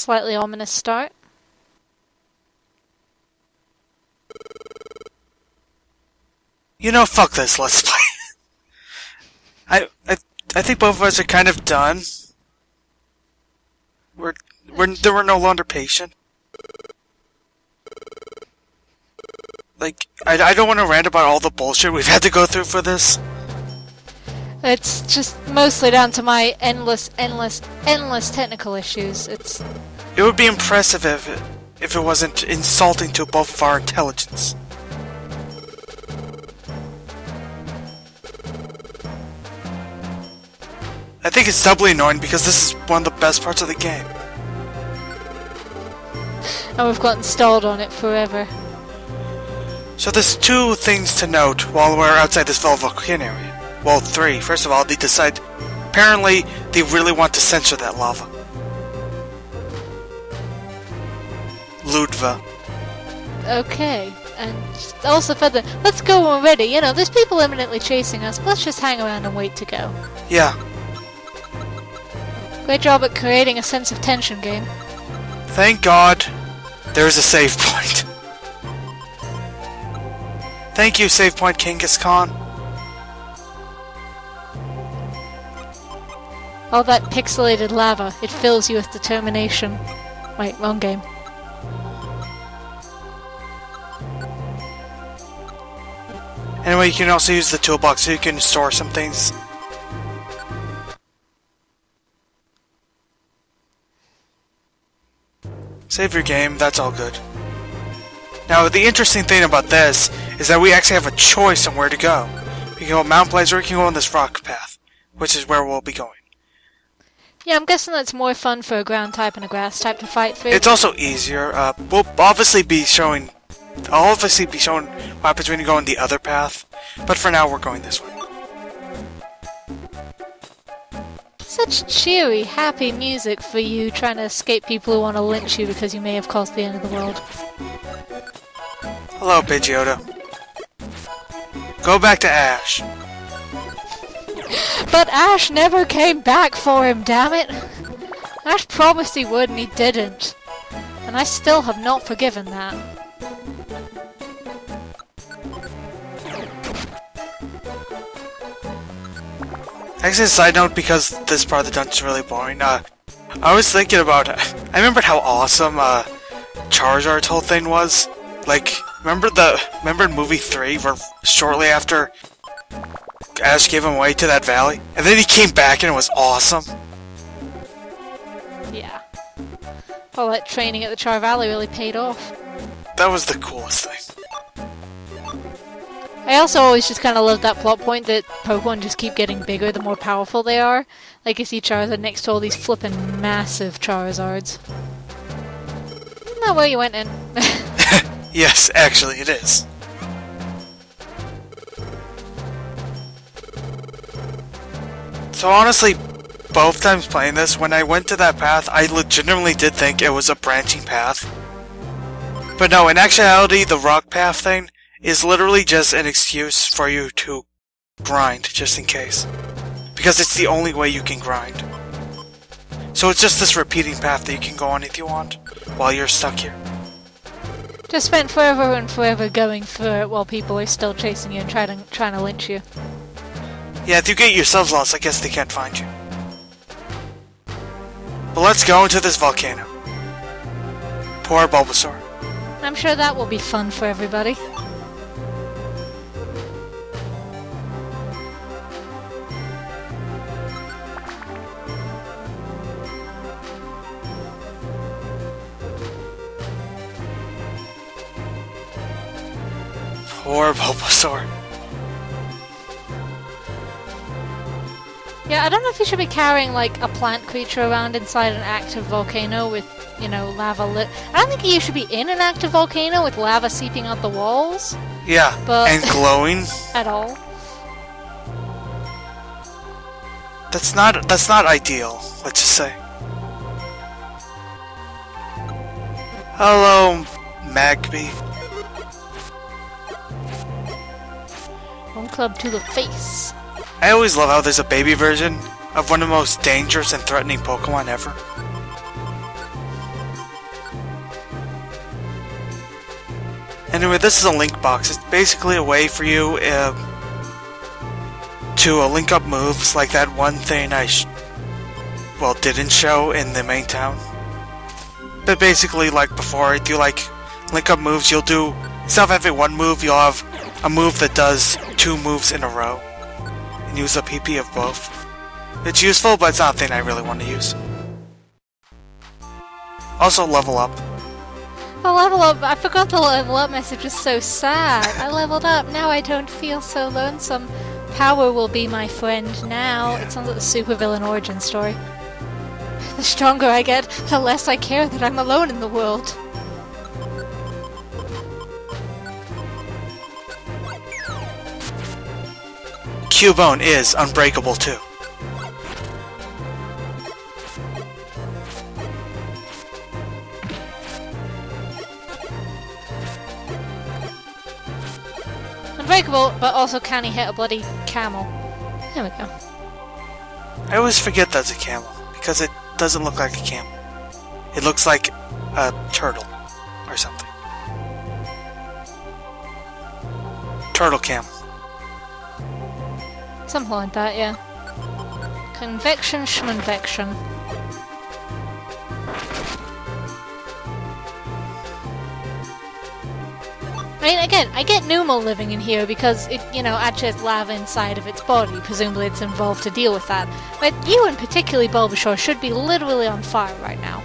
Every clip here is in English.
Slightly ominous start. You know, fuck this, let's play. I think both of us are kind of done. We're no longer patient. Like, I don't want to rant about all the bullshit we've had to go through for this. It's just mostly down to my endless technical issues. It would be impressive if it wasn't insulting to both of our intelligence. I think it's doubly annoying because this is one of the best parts of the game. And we've gotten stalled on it forever. So there's two things to note while we're outside this volcano area. Well, three. First of all, they decide... Apparently, they really want to censor that lava. Ludva. Okay. And also further, let's go already. You know, there's people imminently chasing us. Let's just hang around and wait to go. Yeah. Great job at creating a sense of tension, game. Thank God there's a save point. Thank you, save point Genghis Khan. All that pixelated lava, it fills you with determination. Wait, wrong game. Anyway, you can also use the toolbox so you can store some things. Save your game, that's all good. Now, the interesting thing about this is that we actually have a choice on where to go. We can go Mount Blaze or we can go on this rock path, which is where we'll be going. Yeah, I'm guessing that's more fun for a ground type and a grass type to fight through. It's also easier. We'll obviously be showing... I'll obviously be showing what happens when you go on the other path, but for now we're going this way. Such cheery, happy music for you trying to escape people who want to lynch you because you may have caused the end of the world. Hello, Pidgeotto. Go back to Ash. But Ash never came back for him, damn it! Ash promised he would and he didn't. And I still have not forgiven that. Actually, a side note, because this part of the dungeon is really boring, I was thinking about... I remembered how awesome Charizard's whole thing was. Like, remember in movie 3, where shortly after Ash gave him away to that valley? And then he came back and it was awesome. Yeah. All that training at the Char Valley really paid off. That was the coolest thing. I also always just kind of love that plot point that Pokemon just keep getting bigger the more powerful they are. Like you see Charizard next to all these flippin' massive Charizards. Isn't that where you went in? Yes, actually it is. So honestly, both times playing this, when I went to that path, I legitimately did think it was a branching path. But no, in actuality, the rock path thing is literally just an excuse for you to grind, just in case. Because it's the only way you can grind. So it's just this repeating path that you can go on if you want, while you're stuck here. Just spent forever and forever going through it while people are still chasing you and trying to lynch you. Yeah, if you get yourselves lost, I guess they can't find you. But let's go into this volcano. Poor Bulbasaur. I'm sure that will be fun for everybody. Poor Bulbasaur. Yeah, I don't know if you should be carrying, like, a plant creature around inside an active volcano with, you know, lava lit. I don't think you should be in an active volcano with lava seeping out the walls. Yeah, but and glowing. At all. That's not ideal, let's just say. Hello, Magby. Home club to the face. I always love how there's a baby version of one of the most dangerous and threatening Pokemon ever. Anyway, this is a link box. It's basically a way for you to link up moves like that one thing I didn't show in the main town. But basically, like before, if you like link up moves, you'll do, instead of having one move, you'll have a move that does 2 moves in a row. And use a PP of both. It's useful, but it's not a thing I really want to use. Also, level up. Oh, level up! I forgot the level up message is so sad. I leveled up, now I don't feel so lonesome. Power will be my friend now. Yeah. It sounds like a supervillain origin story. The stronger I get, the less I care that I'm alone in the world. Cubone is unbreakable too. Unbreakable, but also can he hit a bloody camel? There we go. I always forget that's a camel, because it doesn't look like a camel. It looks like a turtle, or something. Turtle camel. Something like that, yeah. Convection schmonvection. I mean, again, I get Numel living in here because it, actually has lava inside of its body. Presumably it's involved to deal with that. But you, and particularly Bulbasaur, should be literally on fire right now.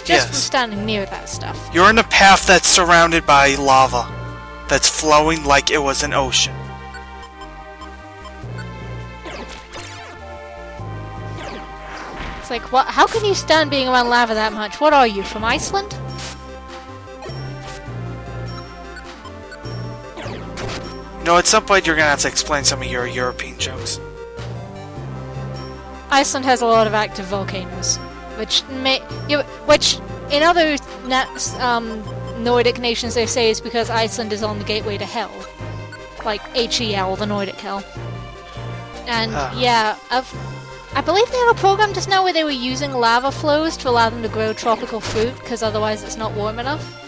Just from standing near that stuff. You're in a path that's surrounded by lava. That's flowing like it was an ocean. It's like, what? How can you stand being around lava that much? What are you, from Iceland? At some point you're gonna have to explain some of your European jokes. Iceland has a lot of active volcanoes, which in other Nordic nations they say is because Iceland is on the gateway to hell, like HEL, the Nordic hell. And yeah, I believe they have a program just now where they were using lava flows to allow them to grow tropical fruit, because otherwise it's not warm enough.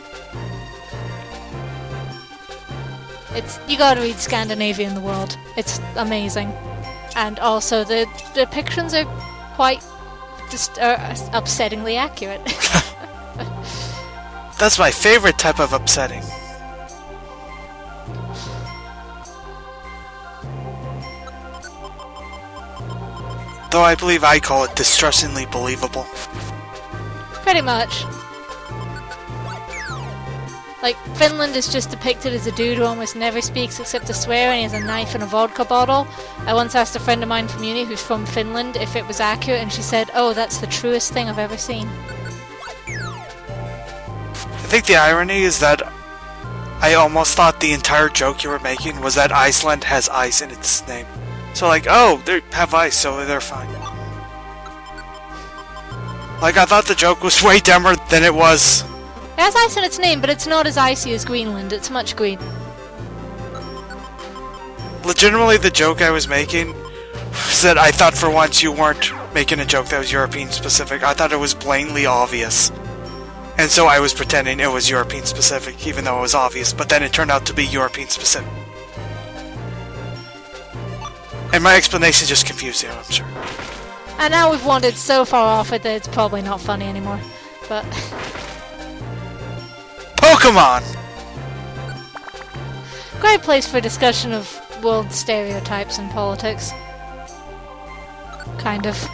You gotta read Scandinavia in the World. It's amazing. And also the depictions are quite just upsettingly accurate. That's my favorite type of upsetting. Though I believe I call it distressingly believable. Pretty much. Like, Finland is just depicted as a dude who almost never speaks except to swear, and he has a knife and a vodka bottle. I once asked a friend of mine from uni who's from Finland if it was accurate, and she said, "Oh, that's the truest thing I've ever seen." I think the irony is that I almost thought the entire joke you were making was that Iceland has ice in its name. So like, oh, they have ice, so they're fine. Like, I thought the joke was way dumber than it was. It has ice in its name, but it's not as icy as Greenland. It's much green. Legitimately, the joke I was making was that I thought for once you weren't making a joke that was European specific. I thought it was blatantly obvious. And so I was pretending it was European specific, even though it was obvious, but then it turned out to be European specific. And my explanation just confused you, I'm sure. And now we've wandered so far off it that it's probably not funny anymore. But... Pokemon! Great place for discussion of world stereotypes and politics. Kind of.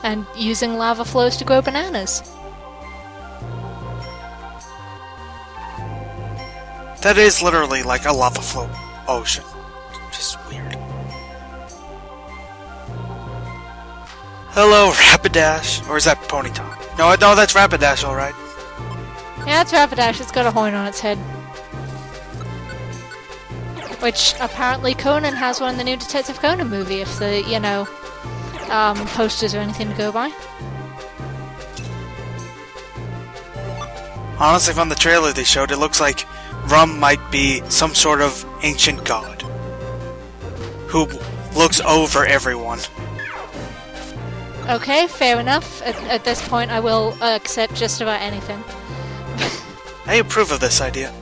And using lava flows to grow bananas. That is literally like a lava flow ocean. Just weird. Hello, Rapidash. Or is that Ponyta? No, that's Rapidash, alright. Yeah, it's Rapidash. It's got a horn on its head. Which, apparently Conan has one in the new Detective Conan movie, if the, posters are anything to go by. Honestly, from the trailer they showed, it looks like Rum might be some sort of ancient god who looks over everyone. Okay, fair enough. At this point I will accept just about anything. I approve of this idea.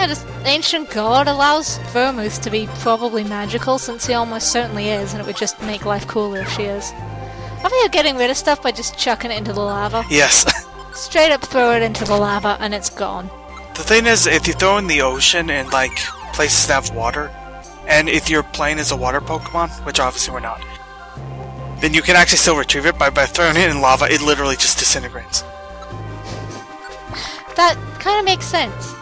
Yeah, this ancient god allows Vermouth to be probably magical, since he almost certainly is, and it would just make life cooler if she is. I think you're getting rid of stuff by just chucking it into the lava. Yes. Straight up throw it into the lava and it's gone. The thing is, if you throw in the ocean and like places that have water, and if you're playing as a water Pokemon, which obviously we're not, then you can actually still retrieve it by throwing it in lava. It literally just disintegrates. That kind of makes sense.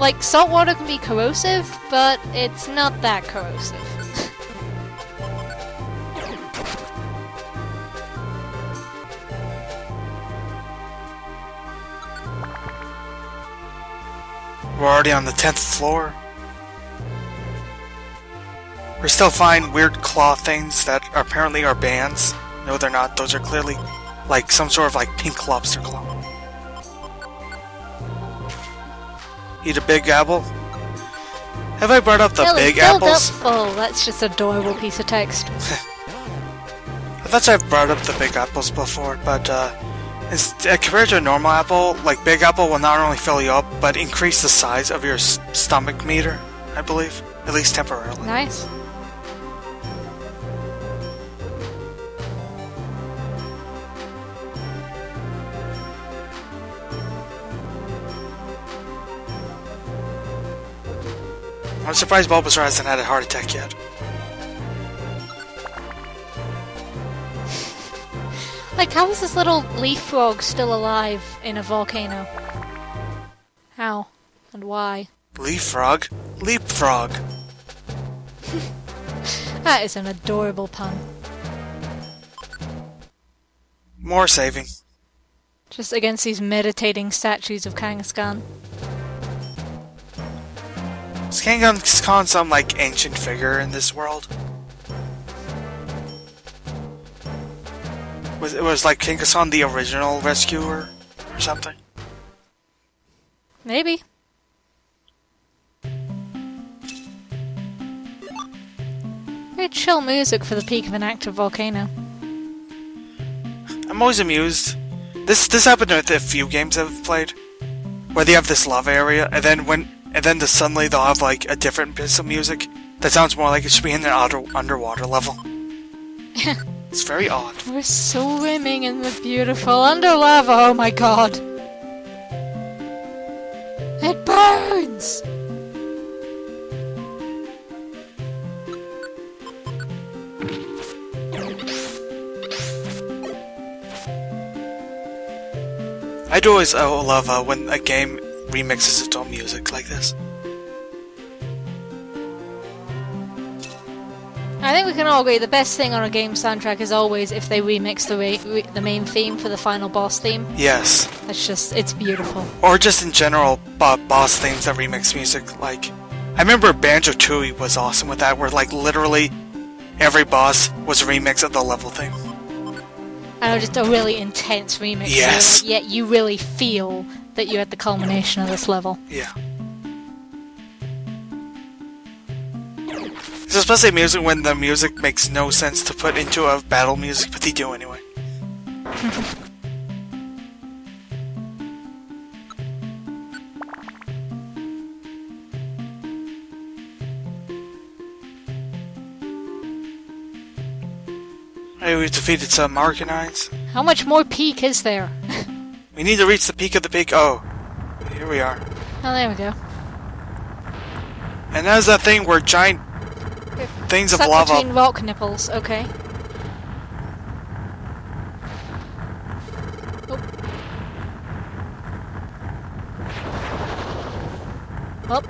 Like, salt water can be corrosive, but it's not that corrosive. We're already on the 10th floor. We still find weird claw things that apparently are bands. No, they're not. Those are clearly like some sort of like pink lobster claw. Eat a big apple? Have I brought up the big apples? Oh, that's just an adorable piece of text. I thought I've brought up the big apples before, but compared to a normal apple, like big apple will not only fill you up, but increase the size of your stomach meter, I believe. At least temporarily. Nice. I'm surprised Bulbasaur hasn't had a heart attack yet. Like, how is this little leaf frog still alive in a volcano? How? And why? Leapfrog? Leapfrog. That is an adorable pun. More saving. Just against these meditating statues of Kangaskhan. Is Kangaskhan some, like, ancient figure in this world? Was like Kangaskhan the original rescuer or something? Maybe. Very chill music for the peak of an active volcano. I'm always amused. This happened with a few games I've played, where they have this lava area, and then suddenly they'll have like a different piece of music that sounds more like it should be in an underwater level. It's very odd. We're swimming in the beautiful under lava. Oh my god! It burns. I do always love when a game remixes its own music like this. I think we can all agree the best thing on a game soundtrack is always if they remix the main theme for the final boss theme. Yes. It's beautiful. Or just in general, boss themes that remix music. Like, I remember Banjo-Tooie was awesome with that, where like literally every boss was a remix of the level theme. I know, just a really intense remix. Yes. Yet you really feel that you're at the culmination of this level. Yeah. It's especially amusing when the music makes no sense to put into a battle music, but they do anyway. Hey, we've defeated some Arcanines. How much more peak is there? We need to reach the peak of the peak. Oh, here we are. Oh, there we go. And there's that thing where giant things of Stuck lava. between rock nipples. Okay. Oh.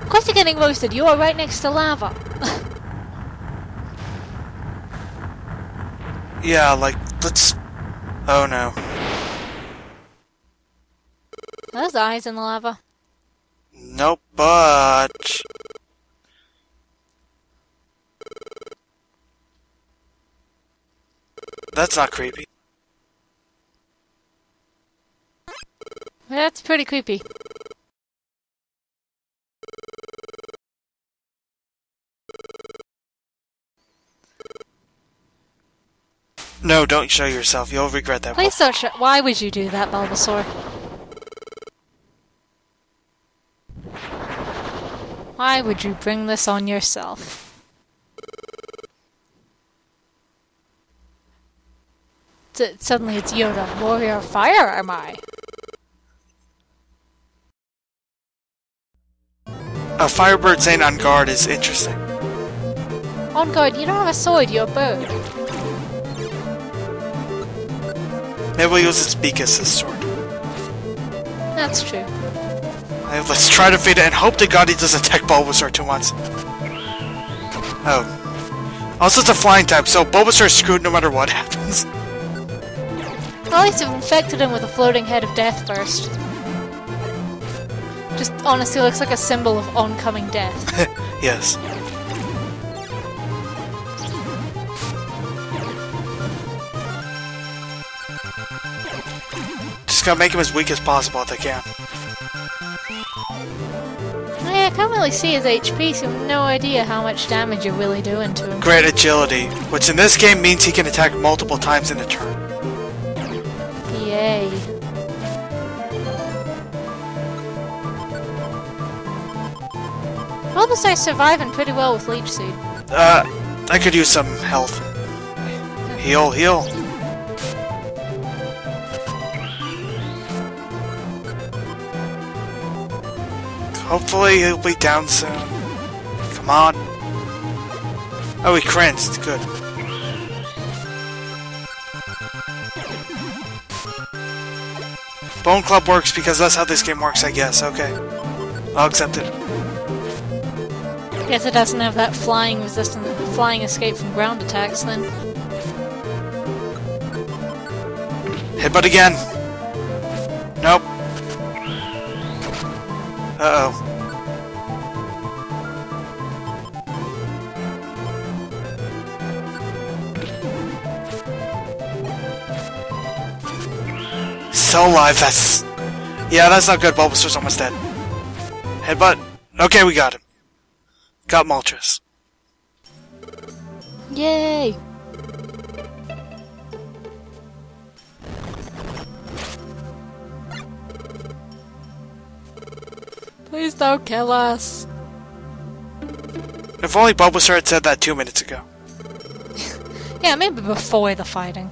Of course you're getting roasted. You are right next to lava. Yeah, like, let's... Oh no. There's eyes in the lava. Nope, but... That's not creepy. That's pretty creepy. No, don't show yourself. You'll regret that. Please don't show. Why would you do that, Bulbasaur? Why would you bring this on yourself? Suddenly it's Yoda, warrior of fire, am I? A Firebird saying on guard is interesting. On guard, you don't have a sword, you're a bird. Maybe we'll use its beak as his sword. That's true. Let's try to feed it and hope to God he doesn't attack Bulbasaur too much. Oh. Also, it's a flying type, so Bulbasaur is screwed no matter what happens. At least I've infected him with a floating head of death first. Just honestly looks like a symbol of oncoming death. Yes. Just gotta make him as weak as possible if they can. I can't really see his HP, so I have no idea how much damage you're really doing to him. Great agility, which in this game means he can attack multiple times in a turn. Yay. Bulbasaur's surviving pretty well with Leech Seed. I could use some health. Heal, heal. Hopefully he'll be down soon. Come on. Oh, he cringed. Good. Bone Club works because that's how this game works, I guess. Okay. I'll accept it. Guess it doesn't have that flying escape from ground attacks then. Headbutt again. Nope. Uh-oh. Still alive, that's... Yeah, that's not good. Bulbasaur's almost dead. Headbutt. Okay, we got him. Got Moltres. Yay! Please don't kill us. If only Bulbasaur had said that 2 minutes ago. Yeah, maybe before the fighting.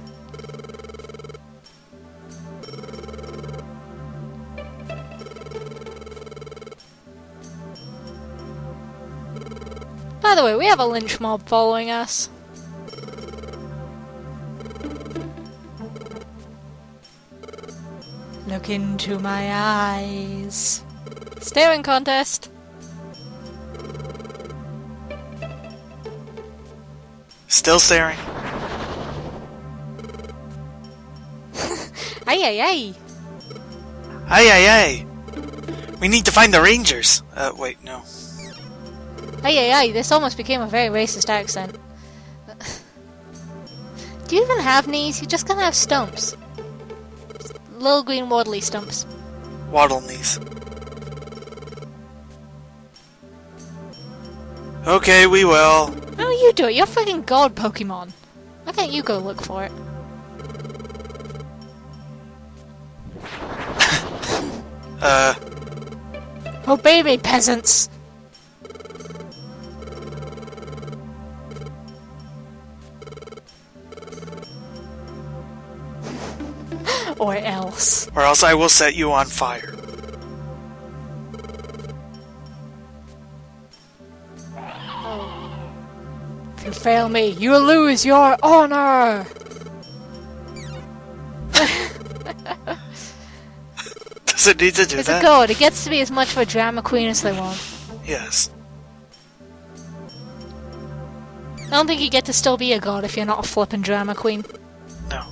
By the way, we have a lynch mob following us. Look into my eyes. Staring contest. Still staring. Ay ay ay. Ay ay ay. We need to find the Rangers. Wait, no. Ay ay ay, this almost became a very racist accent. Do you even have knees? You're just gonna have stumps. Just little green waddly stumps. Waddle knees. Okay, we will. No, you do it. You're freaking god Pokemon. Why can't you go look for it? Obey me, peasants! Or else. Or else I will set you on fire. If you fail me, you lose your honor! Does it need to do It's that? a god. It gets to be as much of a drama queen as they want. Yes. I don't think you get to still be a god if you're not a flippin' drama queen. No.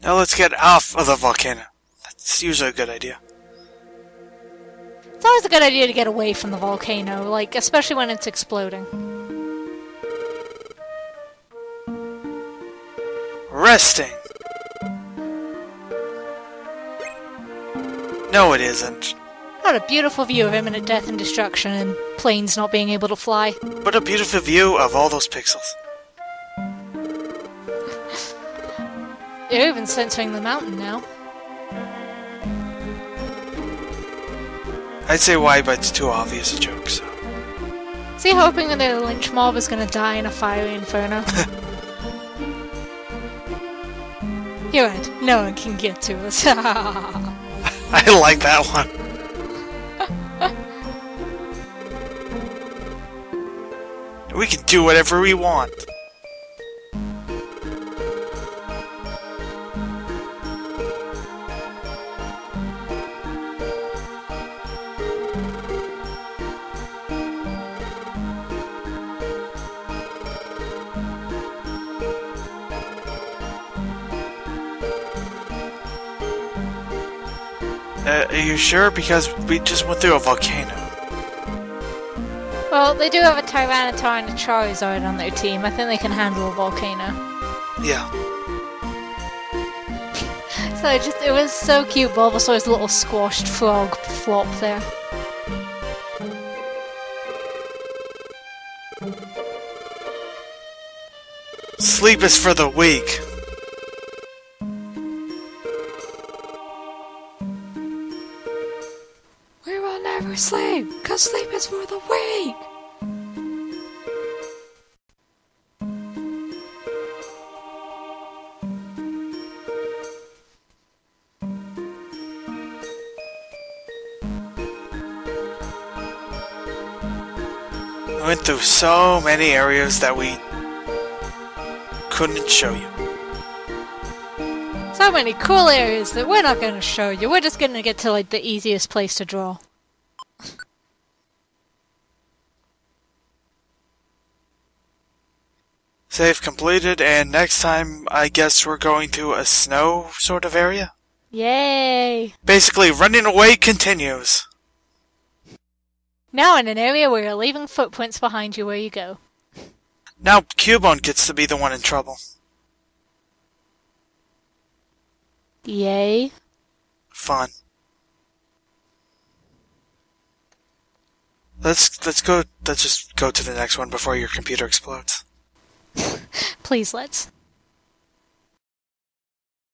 Now let's get off of the volcano. That's usually a good idea. It's always a good idea to get away from the volcano, like, especially when it's exploding. Resting. No, it isn't. What a beautiful view of imminent death and destruction and planes not being able to fly. What a beautiful view of all those pixels. They're even censoring the mountain now. I'd say why, but it's too obvious a joke, so. Is he hoping that the lynch mob is gonna die in a fiery inferno? You're right, no one can get to us. I like that one. We can do whatever we want. Are you sure? Because we just went through a volcano. Well, they do have a Tyranitar and a Charizard on their team. I think they can handle a volcano. Yeah. So it was so cute, Bulbasaur's little squashed frog flop there. Sleep is for the weak. We will never sleep, cause sleep is for the weak! We went through so many areas that we couldn't show you. So many cool areas that we're not gonna show you. We're just gonna get to like the easiest place to draw. Save completed, and next time I guess we're going to a snow sort of area? Yay! Basically, running away continues. Now in an area where you're leaving footprints behind you where you go. Now Cubone gets to be the one in trouble. Yay. Fun. Let's just go to the next one before your computer explodes. Please let's.